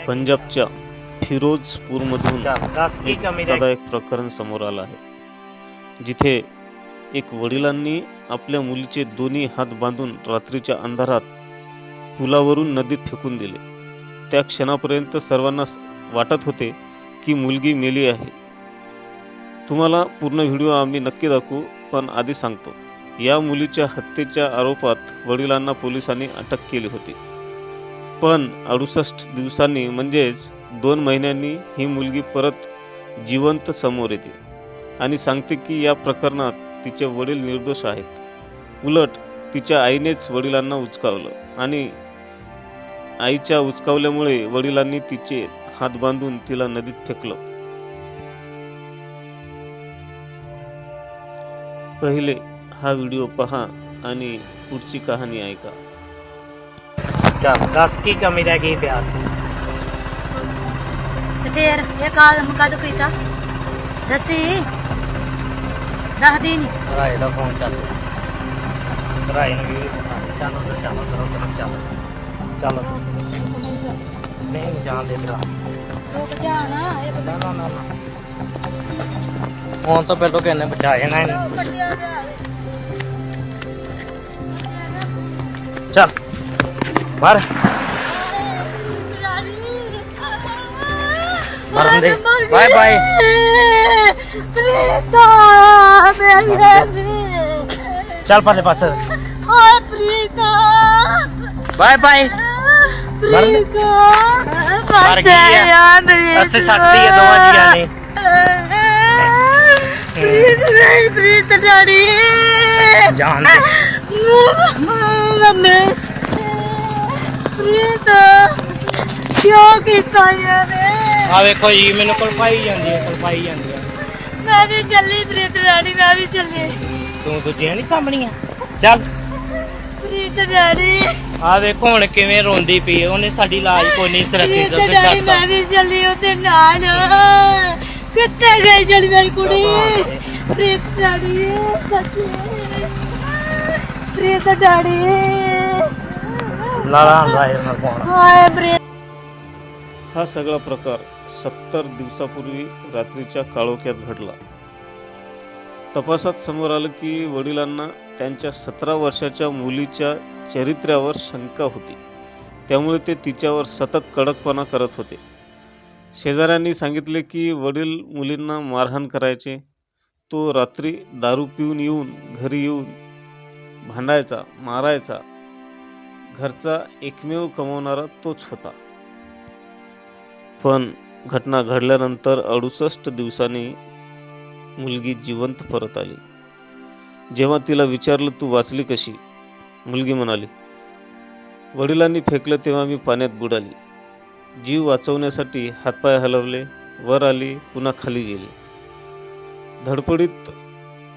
पंजाबच्या फिरोजपूरमधून एक धक्कादायक प्रकरण समोर आलं आहे, जिथे एक वडिलांनी आपल्या मुलीचे दोन्ही हात बांधून रात्रीच्या अंधारात पुलावरून नदीत फेकून दिले. त्या क्षणापर्यंत सर्वांना वाटत होते की मुलगी मेली आहे. तुम्हाला पूर्ण व्हिडिओ आम्ही नक्की दाखवू, पण आधी सांगतो, या मुलीच्या हत्येच्या आरोपात वडिलांना पोलिसांनी अटक केली होती. पण 68 दिवसांनी म्हणजेच 2 महिन्यांनी ही मुलगी परत जिवंत समोर येते आणि सांगते की या प्रकरणात तिचे वडील निर्दोष आहेत. उलट तिच्या आईनेच वडिलांना उचकावलं आणि आईच्या उचकावल्यामुळे वडिलांनी तिचे हात बांधून तिला नदीत फेकलं. पहिले हा व्हिडिओ पहा आणि पुढची कहाणी ऐका. दस की कमी रह गई प्यार ਤੇ ਫਿਰ ਇਹ ਕਾਲ ਮੁਕਾ ਦੋ ਕੀਤਾ ਦੱਸੀ ਦੱਸਦੀ ਨਹੀਂ भराए का फोन चल भराए ने भी चलो तो चलो करो चलो चलो नहीं जान दे तेरा ਲੋਕ ਜਾਣਾ ਇਹ ना ना ना फोन तो पहले कहने बचाए ना इन्हें। ਵੱਡਿਆ ਰਿਹਾ चल मर मरन दे बाय बाय प्रीता चल पाले पास हाय प्रीता बाय बाय प्रीता मर गई है अस्से सकती है दोवां जियां ने प्रीत डैडी जान दे मम्मी प्रीत क्यों ਕੀਤਾ ਇਹਨੇ आ देखो जी मैंने कलपाई जांदी है मैं भी चली प्रीत डैडी मैं भी चली तू दूजियां नहीं सामणियां चल प्रीत डैडी आ देखो हुण किवें रोंदी पई ओने साडी लाज कोई नहीं सरकी प्रीत डैडी मैं भी चली ਉਹਦੇ ਨਾਲ ਕਿੱਥੇ ਗਈ ਜਿਹੜੀ ਮੇਰੀ ਕੁੜੀ प्रीत डैडी सच्ची प्रीत डैडी लाला राय कोण हाय प्रीत हा सगळा प्रकार 70 दिवसापूर्वी रात्रीच्या काळोख्यात घडला. तपासात समोर आलं की वडिलांना त्यांच्या 17 वर्षाच्या मुलीच्या चरित्र्यावर शंका होती, त्यामुळे ते तिच्यावर सतत कडकपणा करत होते. शेजाऱ्यांनी सांगितले की वडील मुलींना मारहाण करायचे. तो रात्री दारू पिऊन येऊन घरी येऊन भांडायचा, मारायचा. घरचा एकमेव कमवणारा तोच होता. पण घटना घडल्यानंतर 68 दिवसांनी मुलगी जिवंत परत आली. जेव्हा तिला विचारलं, तू वाचली कशी? मुलगी म्हणाली, वडिलांनी फेकलं तेव्हा मी पाण्यात बुडाली. जीव वाचवण्यासाठी हातपाय हलवले, वर आली, पुन्हा खाली गेली. धडपडीत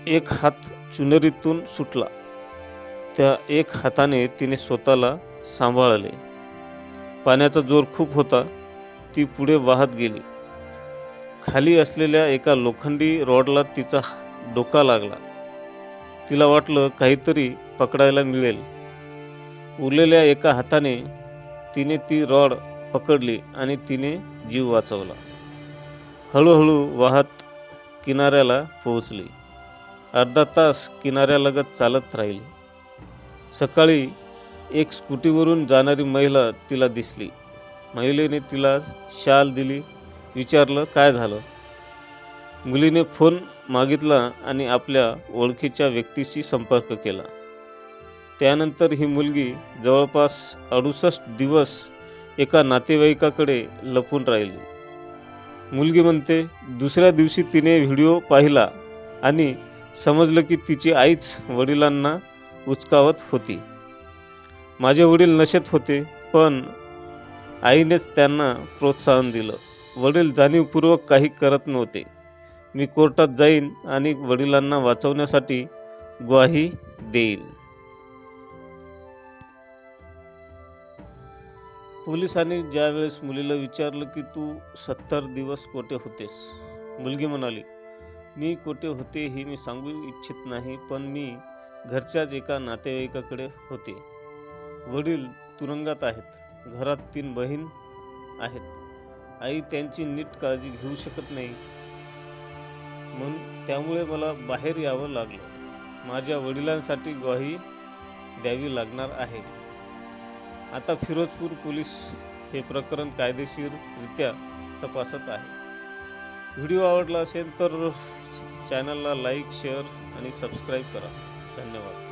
एक हात चुनरीतून सुटला. त्या एक हाताने तिने स्वतःला सांभाळले. पाण्याचा जोर खूप होता. ती पुढे वाहत गेली. खाली असलेल्या एका लोखंडी रॉडला तिचा डोका लागला. तिला वाटलं काहीतरी पकडायला मिळेल. उरलेल्या एका हाताने तिने ती रॉड पकडली आणि तिने जीव वाचवला. हळूहळू वाहत किनाऱ्याला पोहोचली. अर्धा तास किनाऱ्यालगत चालत राहिली. सकाळी एक स्कूटीवरून जाणारी महिला तिला दिसली. महिलेने तिला शाल दिली. विचारलं, काय झालं? मुलीने फोन मागितला आणि आपल्या ओळखीच्या व्यक्तीशी संपर्क केला. त्यानंतर ही मुलगी जवळपास 68 दिवस एका नातेवाईकाकडे लपून राहिली. मुलगी म्हणते, दुसऱ्या दिवशी तिने व्हिडिओ पाहिला आणि समजलं की तिची आईच वडिलांना उचकावत होती. माझे वडील नशेत होते, पण आईनेच त्यांना प्रोत्साहन दिलं. वडील जाणीवपूर्वक काही करत नव्हते. मी कोर्टात जाईन आणि वडिलांना वाचवण्यासाठी ग्वाही देईन. पोलिसांनी ज्यावेळेस मुलीला विचारलं की तू 70 दिवस कोठे होतेस? मुलगी म्हणाली, मी कोठे होते हे मी सांगू इच्छित नाही, पण मी घरच्याच एका नातेवाईकाकडे होते. वडील तुरुंगात आहेत. घरात 3 बहीण आहेत. आई त्यांची नीट काळजी घेऊ शकत नाही, म्हणून त्यामुळे मला बाहेर यावं लागलं. माझ्या वडिलांसाठी ग्वाही द्यावी लागणार आहे. आता फिरोजपूर पोलीस हे प्रकरण कायदेशीररित्या तपासत आहे. व्हिडिओ आवडला असेल तर चॅनलला लाईक, शेअर आणि सबस्क्राईब करा. धन्यवाद.